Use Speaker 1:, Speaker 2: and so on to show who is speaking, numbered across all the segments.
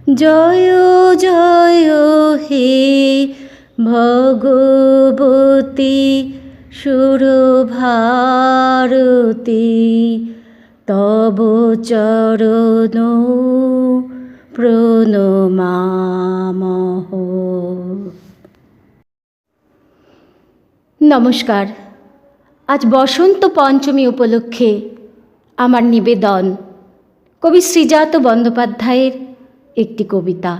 Speaker 1: জয় জয় হে ভগবতী সুরভারতী, তব চরণ প্রণমামহ। নমস্কার। আজ বসন্ত পঞ্চমী উপলক্ষে আমার নিবেদন কবি শ্রীজাত বন্দ্যোপাধ্যায়ের একটি কবিতা।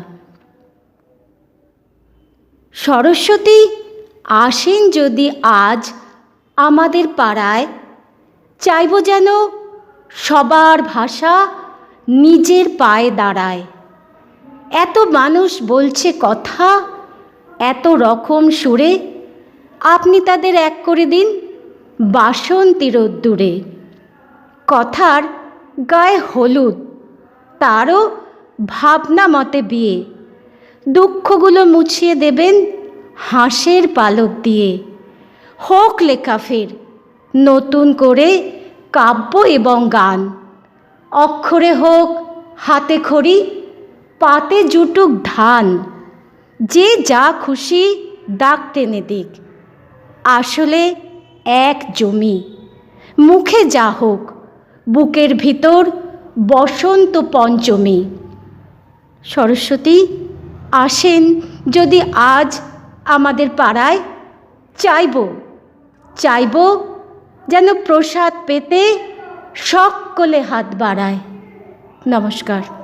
Speaker 1: সরস্বতী আসেন যদি আজ আমাদের পাড়ায়, চাইব যেন সবার ভাষা নিজের পায়ে দাঁড়ায়। এত মানুষ বলছে কথা, এত রকম সুরে, আপনি তাদের এক করে দিন বাসন্তী রোদ্দুরে। কথার গায়ে হলুদ, তারও ভাবনা মতে বিয়ে, দুঃখগুলো মুছিয়ে দেবেন হাসের পালক দিয়ে। হোক লেখা ফের নতুন করে কাব্য এবং গান, অক্ষরে হোক হাতে খড়ি, পাতে জুটুক ধান। যে যা খুশি দাগ টেনে দিক, আসলে এক জমি। মুখে যা হোক, বুকের ভিতর বসন্ত পঞ্চমী। সরস্বতী আসেন যদি আজ আমাদের পাড়ায়, চাইব যেন প্রসাদ পেতে সকলে হাত বাড়ায়। নমস্কার।